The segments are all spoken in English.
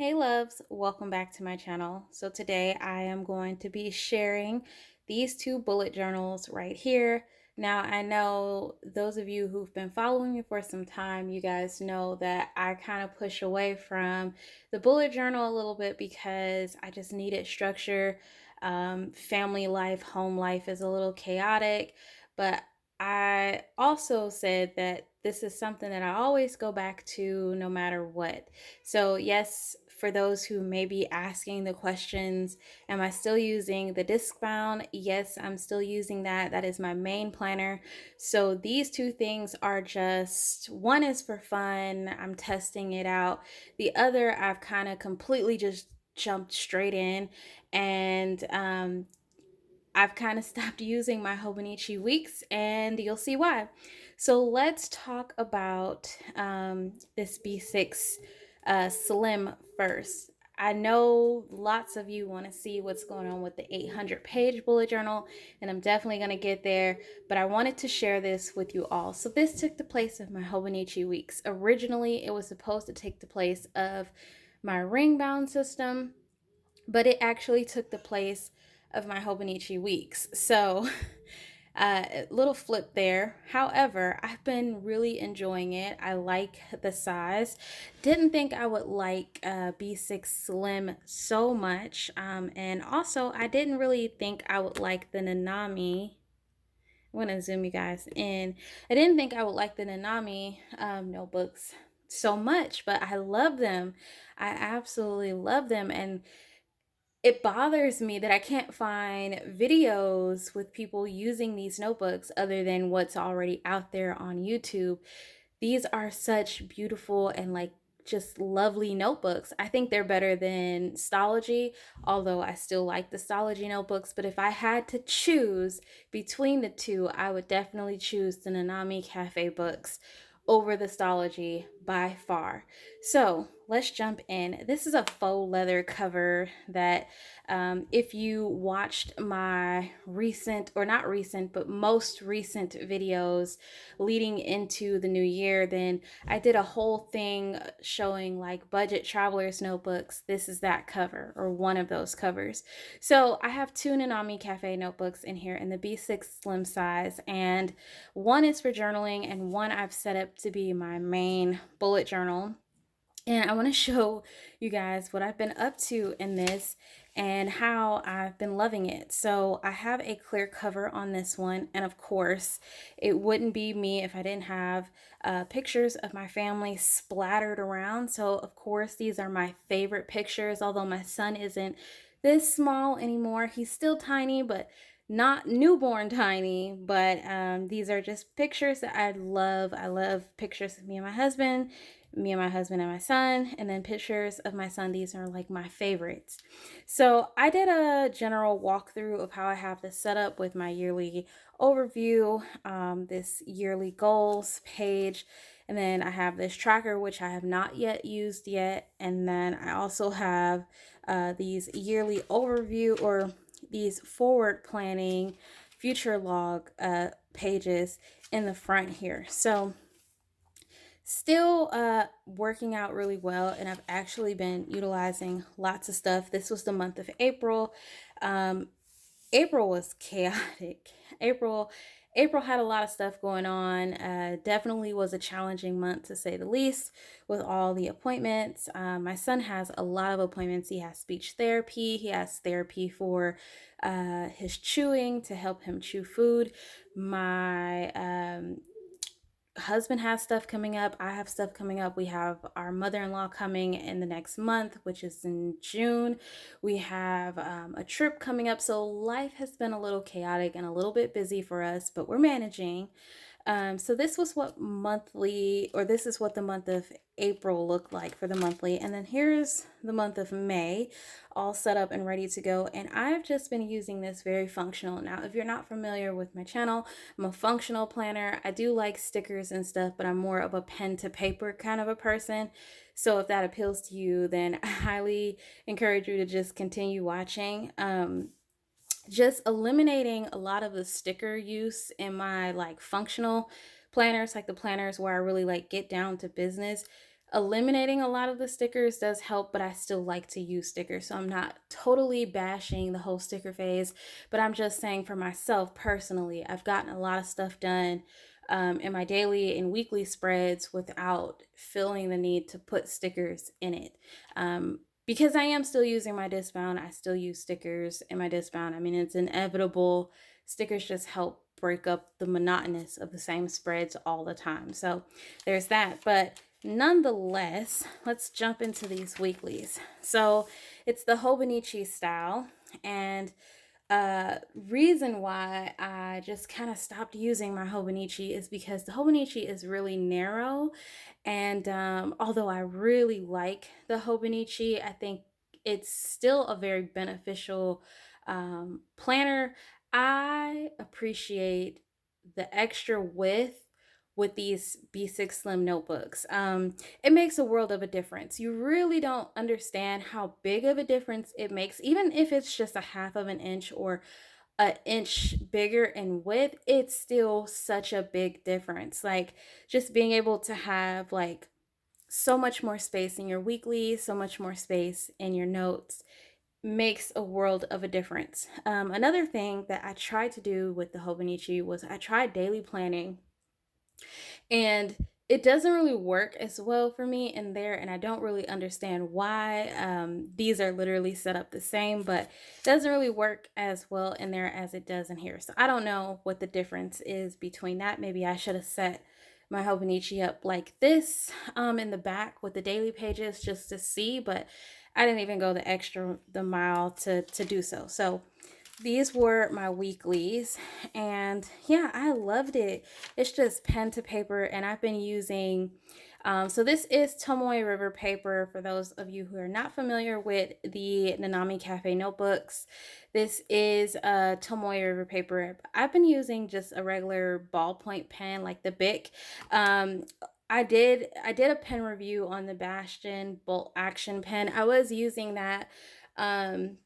Hey loves, welcome back to my channel. So today I am going to be sharing these two bullet journals right here. Now I know those of you who've been following me for some time, you guys know that I kind of push away from the bullet journal a little bit because I just needed structure. Family life, home life is a little chaotic, but I also said that this is something that I always go back to no matter what. So, yes, for those who may be asking the questions, am I still using the disc bound? Yes, I'm still using that. That is my main planner. So, these two things are just one is for fun, I'm testing it out. The other, I've kind of completely just jumped straight in and I've kind of stopped using my Hobonichi weeks, and you'll see why. So let's talk about this B6 Slim first. I know lots of you want to see what's going on with the 800-page bullet journal, and I'm definitely going to get there, but I wanted to share this with you all. So this took the place of my Hobonichi weeks. Originally, it was supposed to take the place of my ring bound system, but it actually took the place of my Hobonichi weeks. So, a little flip there. However, I've been really enjoying it. I like the size. Didn't think I would like B6 Slim so much. And also, I didn't really think I would like the Nanami. I'm going to zoom you guys in. I didn't think I would like the Nanami notebooks so much, but I love them. I absolutely love them. And it bothers me that I can't find videos with people using these notebooks other than what's already out there on YouTube. These are such beautiful and just lovely notebooks. I think they're better than Stology, although I still like the Stology notebooks. But if I had to choose between the two, I would definitely choose the Nanami Cafe books over the Stology by far. So let's jump in. This is a faux leather cover that if you watched my recent, or not recent, but most recent videos leading into the new year, then I did a whole thing showing like budget travelers notebooks. This is that cover, or one of those covers. So I have two Nanami Cafe notebooks in here in the B6 slim size, and one is for journaling and one I've set up to be my main bullet journal. And I want to show you guys what I've been up to in this and how I've been loving it. So I have a clear cover on this one. And of course, it wouldn't be me if I didn't have pictures of my family splattered around. So of course, these are my favorite pictures, although my son isn't this small anymore. He's still tiny, but not newborn tiny. But these are just pictures that I love. I love pictures of me and my husband and my son, and then pictures of my son. These are like my favorites. So I did a general walkthrough of how I have this set up with my yearly overview, this yearly goals page, and then I have this tracker, which I have not yet used yet. And then I also have these yearly overview, or these forward planning future log pages in the front here. So still working out really well, and I've actually been utilizing lots of stuff. This was the month of April. April was chaotic. April had a lot of stuff going on. Definitely was a challenging month, to say the least, with all the appointments. My son has a lot of appointments. He has speech therapy. He has therapy for his chewing, to help him chew food. My husband has stuff coming up. I have stuff coming up. We have our mother-in-law coming in the next month, which is in June. We have a trip coming up. So life has been a little chaotic and a little bit busy for us, but we're managing. So this was what monthly, or this is what the month of April looked like for the monthly. And then here's the month of May, all set up and ready to go. And I've just been using this very functional. Now, if you're not familiar with my channel, I'm a functional planner. I do like stickers and stuff, but I'm more of a pen to paper kind of a person. So if that appeals to you, then I highly encourage you to just continue watching. Just eliminating a lot of the sticker use in my like functional planners, like the planners where I really like get down to business. Eliminating a lot of the stickers does help, but I still like to use stickers. So I'm not totally bashing the whole sticker phase, but I'm just saying for myself personally, I've gotten a lot of stuff done in my daily and weekly spreads without feeling the need to put stickers in it. Because I am still using my discount, I still use stickers in my discount. I mean, it's inevitable. Stickers just help break up the monotonous of the same spreads all the time. So there's that. But nonetheless, let's jump into these weeklies. So it's the Hobonichi style, and reason why I just kind of stopped using my Hobonichi is because the Hobonichi is really narrow, and although I really like the Hobonichi, I think it's still a very beneficial planner. I appreciate the extra width with these B6 Slim notebooks. It makes a world of a difference. You really don't understand how big of a difference it makes, even if it's just a half of an inch or an inch bigger in width. It's still such a big difference. Like just being able to have like so much more space in your weekly, so much more space in your notes makes a world of a difference. Another thing that I tried to do with the Hobonichi was I tried daily planning, and it doesn't really work as well for me in there, and I don't really understand why. These are literally set up the same, but it doesn't really work as well in there as it does in here. So I don't know what the difference is between that. Maybe I should have set my Hobonichi up like this in the back with the daily pages just to see, but I didn't even go the mile to do so. So these were my weeklies, and yeah, I loved it. It's just pen to paper, and I've been using so this is Tomoe River paper for those of you who are not familiar with the Nanami Cafe notebooks. This is Tomoe River paper. I've been using just a regular ballpoint pen like the Bic. um, I did a pen review on the Bastion Bolt Action pen. I was using that um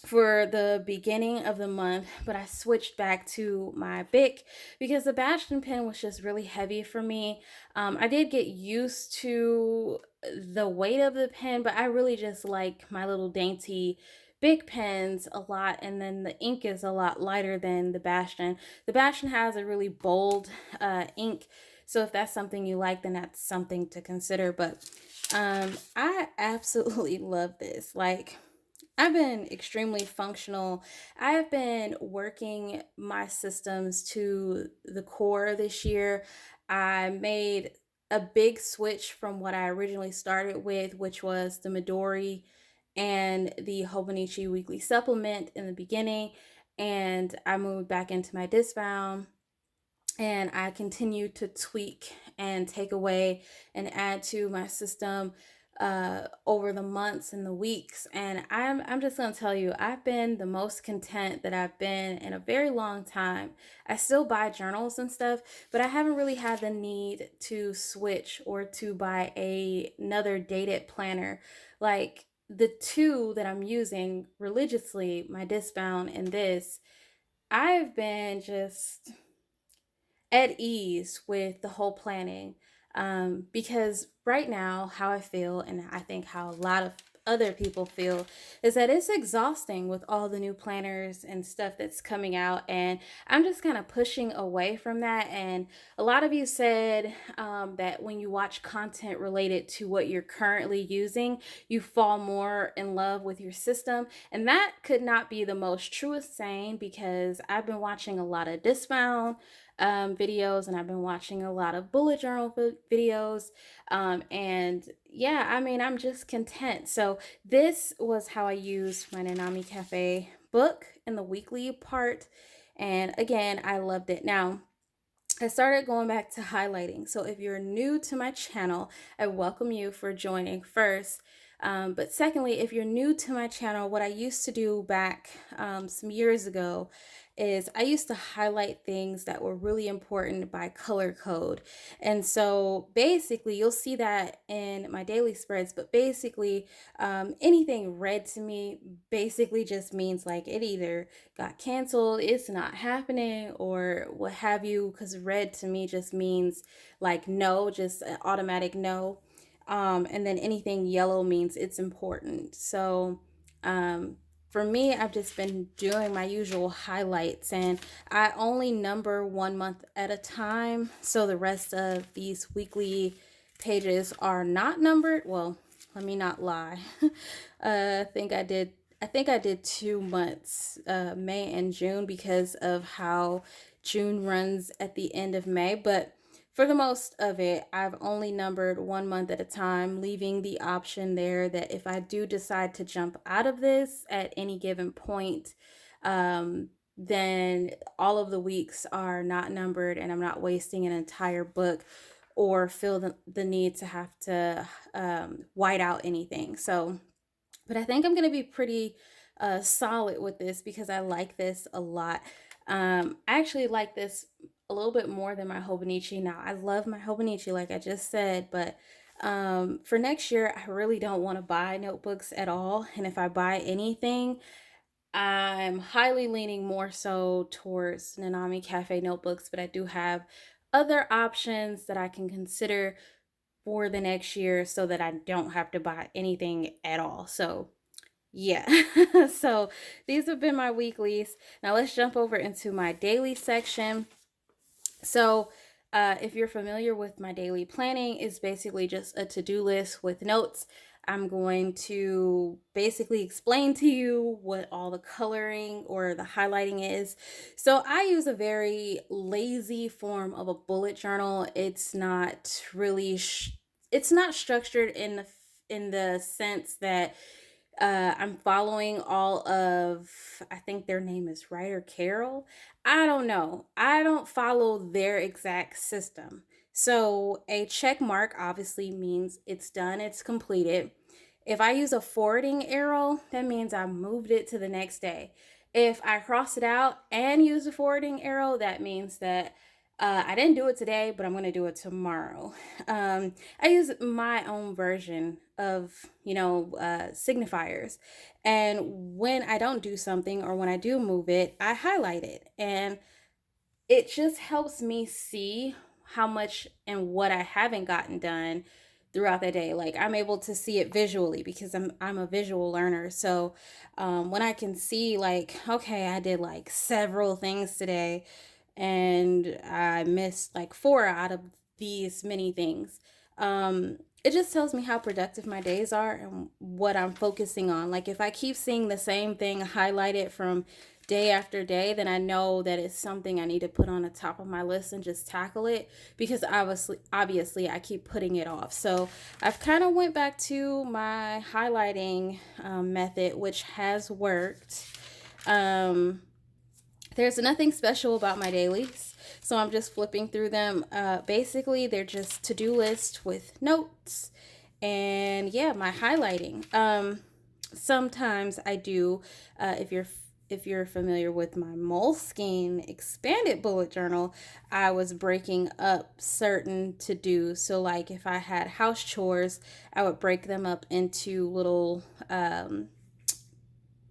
for the beginning of the month, but I switched back to my Bic because the Bastion pen was just really heavy for me. I did get used to the weight of the pen, but I really just like my little dainty Bic pens a lot, and then the ink is a lot lighter than the Bastion. The Bastion has a really bold ink, so if that's something you like, then that's something to consider. But I absolutely love this. Like, I've been extremely functional. I have been working my systems to the core this year. I made a big switch from what I originally started with, which was the Midori and the Hobonichi weekly supplement in the beginning. And I moved back into my discbound, and I continue to tweak and take away and add to my system over the months and the weeks. And I'm just gonna tell you, I've been the most content that I've been in a very long time. I still buy journals and stuff, but I haven't really had the need to switch or to buy another dated planner. Like the two that I'm using religiously, my Discbound and this, I've been just at ease with the whole planning, because right now how I feel, and I think how a lot of other people feel, is that it's exhausting with all the new planners and stuff that's coming out, and I'm just kind of pushing away from that. And a lot of you said that when you watch content related to what you're currently using, you fall more in love with your system, and that could not be the most truest saying, because I've been watching a lot of Dismount videos, and I've been watching a lot of bullet journal videos. And yeah, I mean, I'm just content. So this was how I used my Nanami Cafe book in the weekly part. And again, I loved it. Now, I started going back to highlighting. So if you're new to my channel, I welcome you for joining first. But secondly, if you're new to my channel, what I used to do back some years ago is I used to highlight things that were really important by color code. And so basically, you'll see that in my daily spreads, but basically, anything red to me basically just means like it either got canceled, it's not happening, or what have you, because red to me just means like no, just an automatic no. And then anything yellow means it's important. So um, for me, I've just been doing my usual highlights, and I only number 1 month at a time. So the rest of these weekly pages are not numbered. Well, let me not lie. I think I did 2 months, May and June, because of how June runs at the end of May. But for the most of it, I've only numbered 1 month at a time, leaving the option there that if I do decide to jump out of this at any given point, then all of the weeks are not numbered and I'm not wasting an entire book or feel the need to have to white out anything. So, but I think I'm going to be pretty solid with this because I like this a lot. I actually like this a little bit more than my Hobonichi. Now, I love my Hobonichi, like I just said, but for next year, I really don't want to buy notebooks at all. And if I buy anything, I'm highly leaning more so towards Nanami Cafe notebooks, but I do have other options that I can consider for the next year so that I don't have to buy anything at all. So, yeah. So these have been my weeklies. Now let's jump over into my daily section. So, if you're familiar with my daily planning, it's basically just a to-do list with notes. I'm going to basically explain to you what all the coloring or the highlighting is. So, I use a very lazy form of a bullet journal. It's not structured in the sense that I'm following all of, I think their name is Ryder Carroll. I don't know. I don't follow their exact system. So a check mark obviously means it's done, it's completed. If I use a forwarding arrow, that means I moved it to the next day. If I cross it out and use a forwarding arrow, that means that I didn't do it today, but I'm going to do it tomorrow. I use my own version of, signifiers. And when I don't do something or when I do move it, I highlight it. And it just helps me see how much and what I haven't gotten done throughout the day. Like I'm able to see it visually because I'm a visual learner. So when I can see like, okay, I did like several things today and I missed like four out of these many things. It just tells me how productive my days are and what I'm focusing on. Like if I keep seeing the same thing highlighted from day after day, then I know that it's something I need to put on the top of my list and just tackle it because obviously I keep putting it off. So I've kind of went back to my highlighting method, which has worked. There's nothing special about my dailies, so I'm just flipping through them. Basically, they're just to-do lists with notes and yeah, my highlighting. Sometimes I do, if you're familiar with my Moleskine expanded bullet journal, I was breaking up certain to do. So, like if I had house chores, I would break them up into little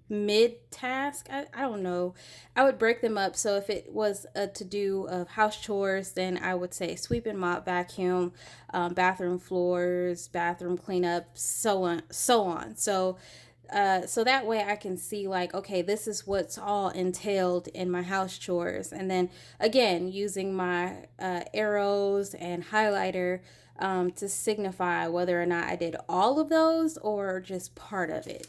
mid task. I don't know. I would break them up. So if it was a to do of house chores, then I would say sweep and mop, vacuum, bathroom floors, bathroom cleanup, so on, so on. So that way I can see like, okay, this is what's all entailed in my house chores. And then again, using my arrows and highlighter to signify whether or not I did all of those or just part of it.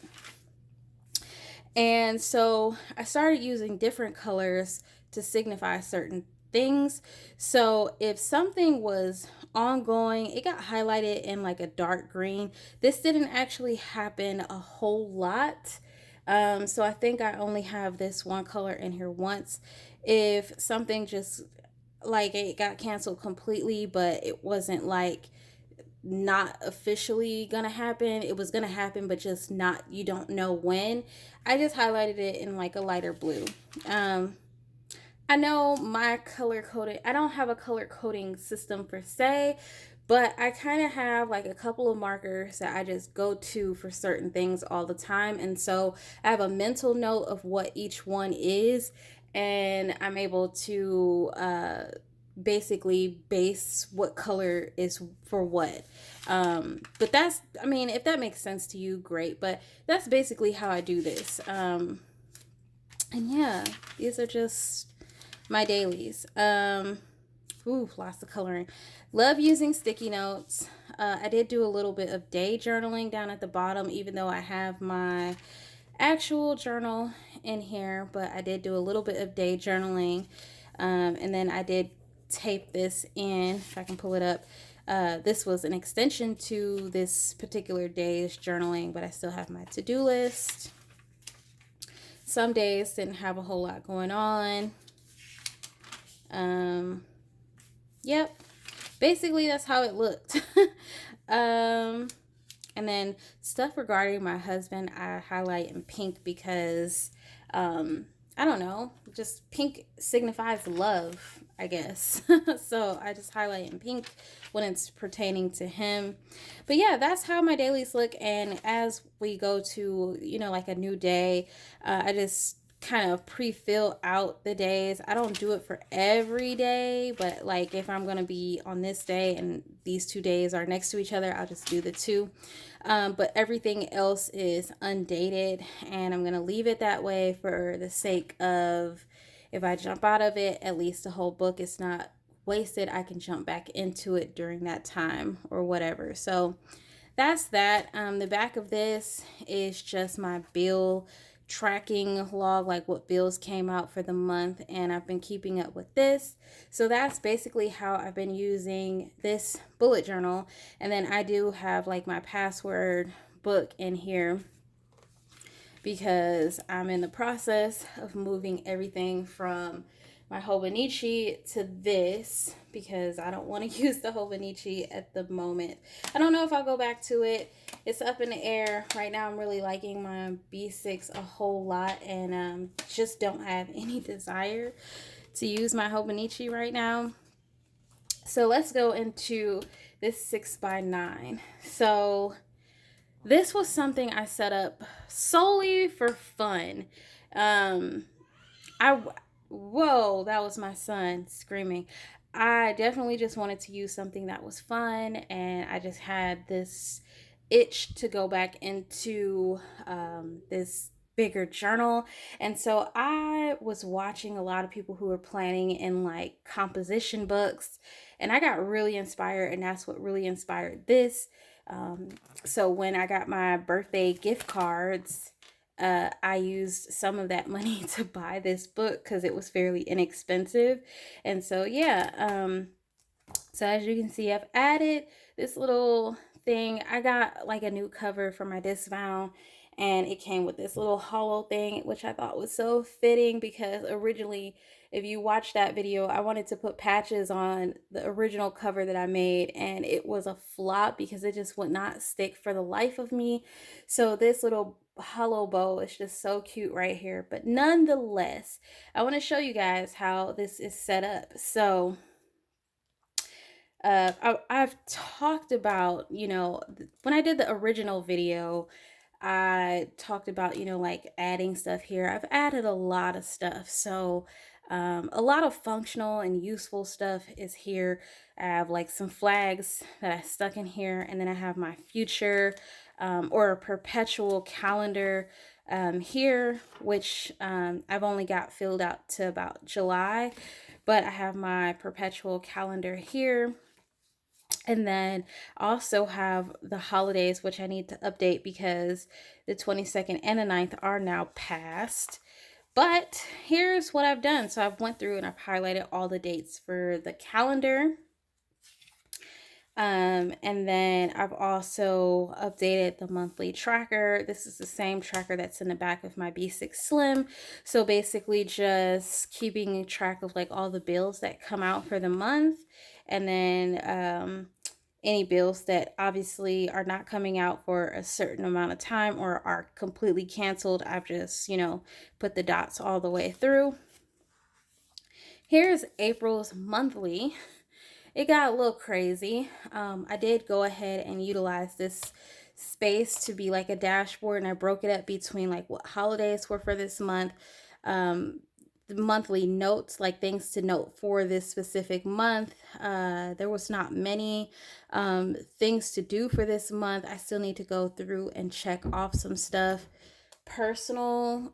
And so I started using different colors to signify certain things. So if something was ongoing, it got highlighted in like a dark green. This didn't actually happen a whole lot. So I think I only have this one color in here once. If something just like it got canceled completely, but it wasn't like not officially gonna happen. It was gonna happen, but just not, you don't know when. I just highlighted it in like a lighter blue. Um, I know my color coding, I don't have a color coding system per se, but I kind of have like a couple of markers that I just go to for certain things all the time. And so I have a mental note of what each one is, and I'm able to basically base what color is for what. But that's, I mean, if that makes sense to you, great. But that's basically how I do this. And yeah, these are just my dailies. Ooh, lots of coloring. Love using sticky notes. I did do a little bit of day journaling down at the bottom, even though I have my actual journal in here, but I did do a little bit of day journaling. And then I did tape this in, if I can pull it up. This was an extension to this particular day's journaling, but I still have my to-do list. Some days didn't have a whole lot going on. Yep, basically that's how it looked. And then stuff regarding my husband, I highlight in pink because, I don't know, just pink signifies love, I guess. So I just highlight in pink when it's pertaining to him. But yeah, that's how my dailies look. And as we go to, like a new day, I just kind of pre-fill out the days. I don't do it for every day, but like if I'm going to be on this day and these 2 days are next to each other, I'll just do the 2. But everything else is undated, and I'm going to leave it that way for the sake of, if I jump out of it, at least the whole book is not wasted. I can jump back into it during that time or whatever. So that's that. The back of this is just my bill tracking log, like what bills came out for the month, and I've been keeping up with this. So that's basically how I've been using this bullet journal. And then I do have like my password book in here because I'm in the process of moving everything from my Hobonichi to this because I don't want to use the Hobonichi at the moment. I don't know if I'll go back to it. It's up in the air. Right now I'm really liking my B6 a whole lot, and just don't have any desire to use my Hobonichi right now. So let's go into this 6x9. So this was something I set up solely for fun. Whoa, that was my son screaming. I definitely just wanted to use something that was fun, and I just had this itch to go back into this bigger journal. And so I was watching a lot of people who were planning in like composition books, and I got really inspired, and that's what really inspired this. So when I got my birthday gift cards, I used some of that money to buy this book because it was fairly inexpensive. And so, yeah, so as you can see, I've added this little thing. I got like a new cover for my discbound, and it came with this little hollow thing, which I thought was so fitting because originally, if you watch that video, I wanted to put patches on the original cover that I made, and it was a flop because it just would not stick for the life of me. So this little hollow bow is just so cute right here. But nonetheless, I want to show you guys how this is set up. So I've talked about, when I did the original video, I talked about, like adding stuff here. I've added a lot of stuff. So a lot of functional and useful stuff is here. I have like some flags that I stuck in here, and then I have my future or perpetual calendar here, which I've only got filled out to about July, but I have my perpetual calendar here. And then I also have the holidays, which I need to update because the 22nd and the 9th are now past. But here's what I've done. So I've went through and I've highlighted all the dates for the calendar. And then I've also updated the monthly tracker. This is the same tracker that's in the back of my B6 Slim. So basically just keeping track of like all the bills that come out for the month. And then any bills that obviously are not coming out for a certain amount of time or are completely canceled, I've just, put the dots all the way through. Here's April's monthly. It got a little crazy. I did go ahead and utilize this space to be like a dashboard, and I broke it up between like what holidays were for this month, monthly notes, like things to note for this specific month. There was not many things to do for this month. I still need to go through and check off some stuff. Personal,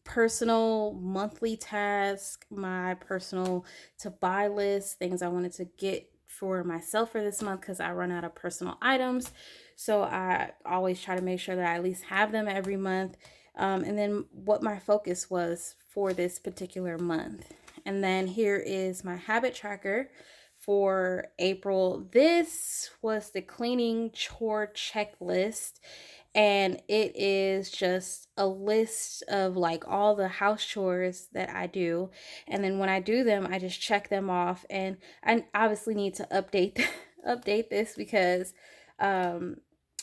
personal monthly task, my personal to buy list, things I wanted to get for myself for this month because I run out of personal items. So I always try to make sure that I at least have them every month. And then what my focus was for this particular month. And then here is my habit tracker for April. This was the cleaning chore checklist, and it is just a list of like all the house chores that I do. And then when I do them, I just check them off. And I obviously need to update update this because um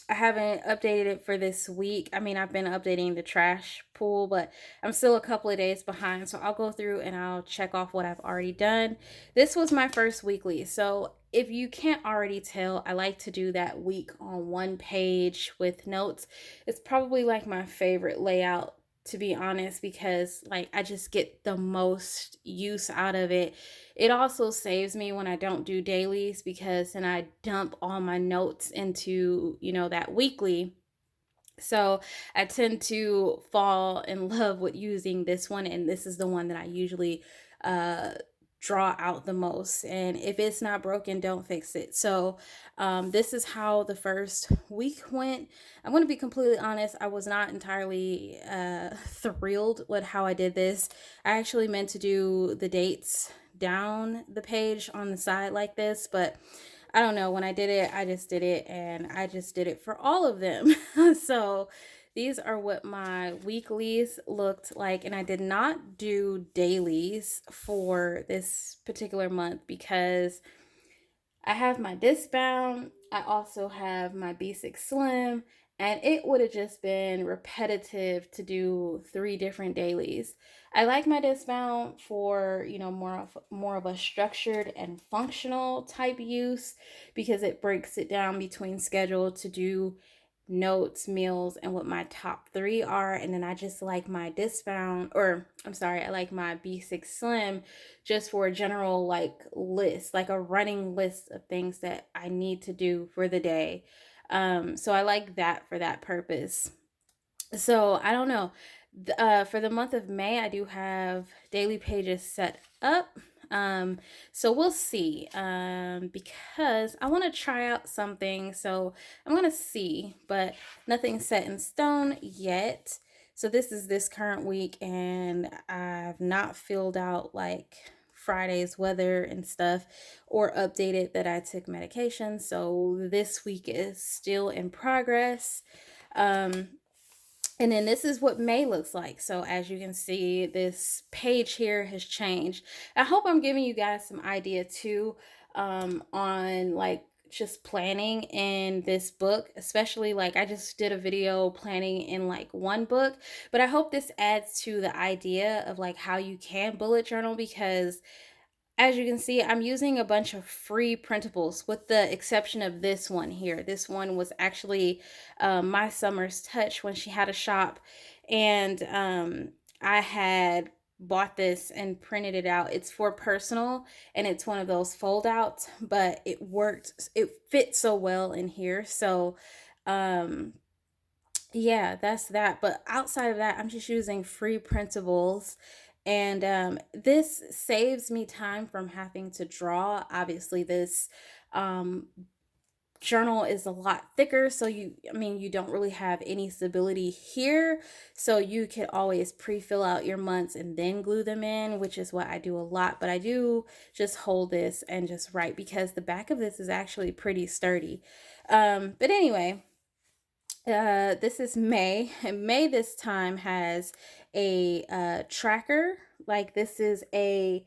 I haven't updated it for this week. I mean, I've been updating the trash pool, but I'm still a couple of days behind. So I'll go through and I'll check off what I've already done. This was my first weekly. So if you can't already tell, I like to do that week on one page with notes. It's probably like my favorite layout, to be honest, because like I just get the most use out of it. It also saves me when I don't do dailies because then I dump all my notes into, that weekly. So I tend to fall in love with using this one, and this is the one that I usually uh, draw out the most. And if it's not broken, don't fix it. So this is how the first week went. I'm going to be completely honest, I was not entirely thrilled with how I did this. I actually meant to do the dates down the page on the side like this, but I don't know. When I did it, I just did it and I just did it for all of them. So these are what my weeklies looked like. And I did not do dailies for this particular month because I have my disc bound. I also have my B6 Slim, and it would have just been repetitive to do three different dailies. I like my disc bound for more of a structured and functional type use because it breaks it down between schedule to do notes, meals, and what my top three are. And then I just like my disc bound, or I'm sorry, I like my B6 Slim just for a general like list, like a running list of things that I need to do for the day. So I like that for that purpose. So I don't know. For the month of May, I do have daily pages set up. Um, so we'll see. Because I want to try out something. So I'm gonna see, but nothing's set in stone yet. So this is this current week, and I've not filled out like Friday's weather and stuff or updated that I took medication. So this week is still in progress. Um, and then this is what May looks like. So as you can see, this page here has changed. I hope I'm giving you guys some idea too on like just planning in this book, especially like I just did a video planning in like one book, but I hope this adds to the idea of like how you can bullet journal because as you can see, I'm using a bunch of free printables with the exception of this one here. This one was actually my Summer's Touch when she had a shop. And I had bought this and printed it out. It's for personal and it's one of those fold outs, but it worked. It fit so well in here. So um, yeah, that's that. But outside of that, I'm just using free printables. And this saves me time from having to draw. Obviously, this um, journal is a lot thicker. So you don't really have any stability here. So you could always pre-fill out your months and then glue them in, which is what I do a lot. But I do just hold this and just write because the back of this is actually pretty sturdy. But anyway, this is May, and May this time has a tracker. Like this is a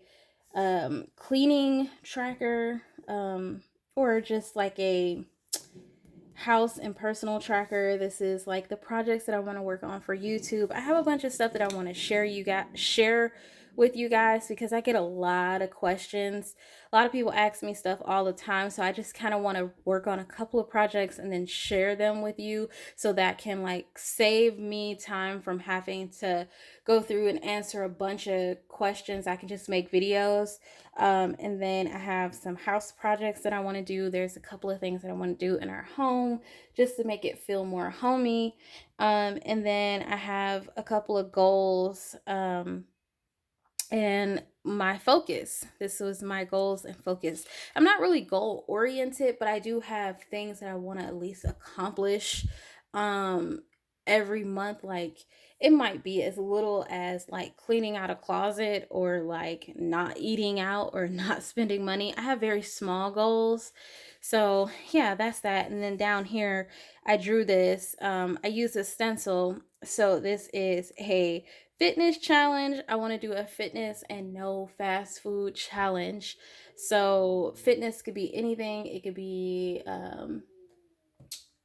cleaning tracker, or just like a house and personal tracker. This is like the projects that I want to work on for YouTube. I have a bunch of stuff that I want to share with you guys because I get a lot of questions. A lot of people ask me stuff all the time. So I just kind of want to work on a couple of projects and then share them with you so that can like save me time from having to go through and answer a bunch of questions. I can just make videos. And then I have some house projects that I want to do. There's a couple of things that I want to do in our home just to make it feel more homey. And then I have a couple of goals. And my focus. This was my goals and focus. I'm not really goal oriented, but I do have things that I want to at least accomplish um every month. Like it might be as little as like cleaning out a closet or like not eating out or not spending money. I have very small goals. So, yeah, that's that. And then down here I drew this. I used a stencil. So this is a fitness challenge. I want to do a fitness and no fast food challenge. So fitness could be anything. It could be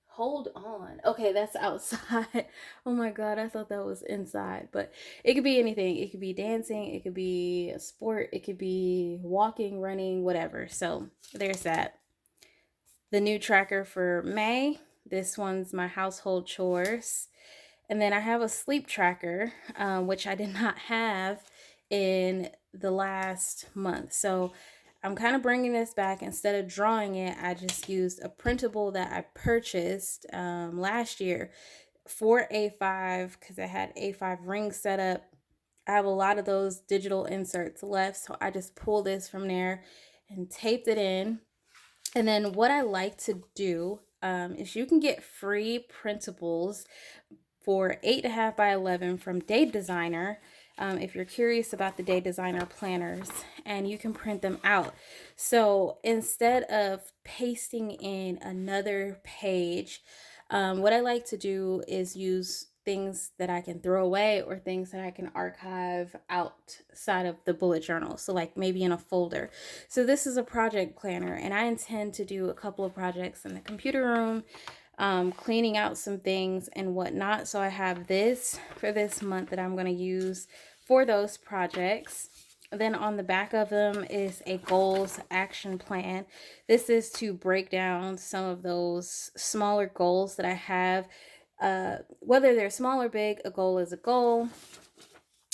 hold on. Okay, that's outside. Oh my god, I thought that was inside. But it could be anything. It could be dancing, it could be a sport, it could be walking, running, whatever. So there's that. The new tracker for May. This one's my household chores. And then I have a sleep tracker, which I did not have in the last month. So I'm kind of bringing this back. Instead of drawing it, I just used a printable that I purchased last year for A5 because I had A5 rings set up. I have a lot of those digital inserts left. So I just pulled this from there and taped it in. And then what I like to do is you can get free printables for 8.5 by 11 from Day Designer. If you're curious about the Day Designer planners, and you can print them out. So instead of pasting in another page, what I like to do is use things that I can throw away or things that I can archive outside of the bullet journal. So like maybe in a folder. So this is a project planner, and I intend to do a couple of projects in the computer room, cleaning out some things and whatnot. So I have this for this month that I'm going to use for those projects. Then on the back of them is a goals action plan. This is to break down some of those smaller goals that I have. Whether they're small or big, a goal is a goal.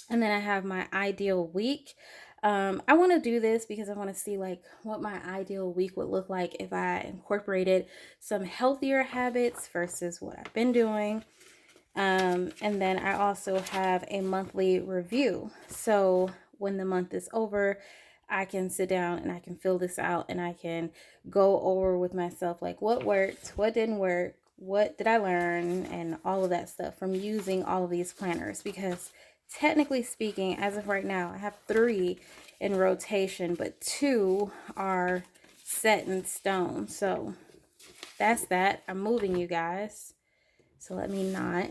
And then I have my ideal week. I want to do this because I want to see like what my ideal week would look like if I incorporated some healthier habits versus what I've been doing. And then I also have a monthly review. So when the month is over, I can sit down and I can fill this out and I can go over with myself like what worked, what didn't work, what did I learn, and all of that stuff from using all of these planners. Because technically speaking, as of right now, I have 3 in rotation, but 2 are set in stone. So that's that. I'm moving, you guys. So let me not.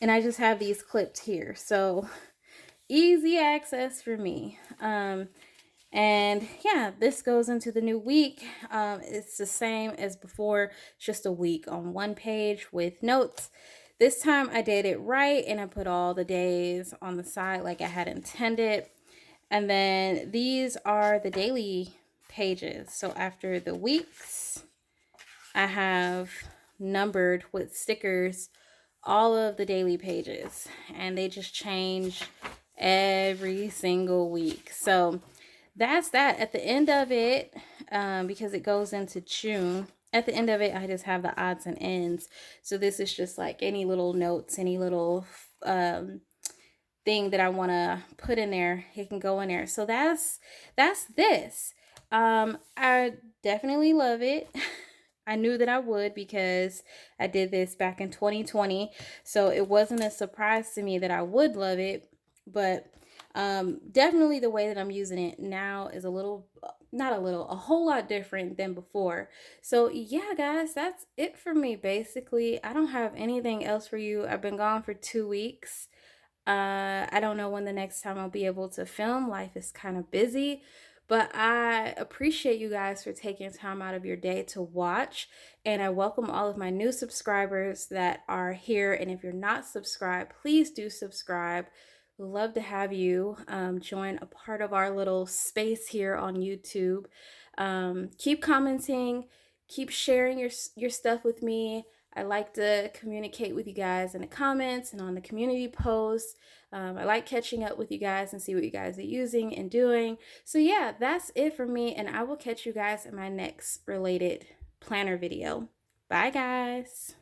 And I just have these clipped here. So easy access for me. And yeah, this goes into the new week. It's the same as before, it's just a week on one page with notes. This time I did it right and I put all the days on the side like I had intended. And then these are the daily pages. So after the weeks, I have numbered with stickers all of the daily pages, and they just change every single week. So that's that. At the end of it, because it goes into June, at the end of it, I just have the odds and ends. So this is just like any little notes, any little thing that I want to put in there, it can go in there. So that's this. I definitely love it. I knew that I would because I did this back in 2020. So it wasn't a surprise to me that I would love it. But definitely the way that I'm using it now is a little, not a little, a whole lot different than before. So yeah, guys, that's it for me basically. I don't have anything else for you. I've been gone for 2 weeks. I don't know when the next time I'll be able to film. Life is kind of busy, but I appreciate you guys for taking time out of your day to watch. And I welcome all of my new subscribers that are here. And if you're not subscribed, please do subscribe. Love to have you join a part of our little space here on YouTube. Keep commenting, keep sharing your stuff with me. I like to communicate with you guys in the comments and on the community posts. I like catching up with you guys and see what you guys are using and doing. So yeah, that's it for me, and I will catch you guys in my next related planner video. Bye guys.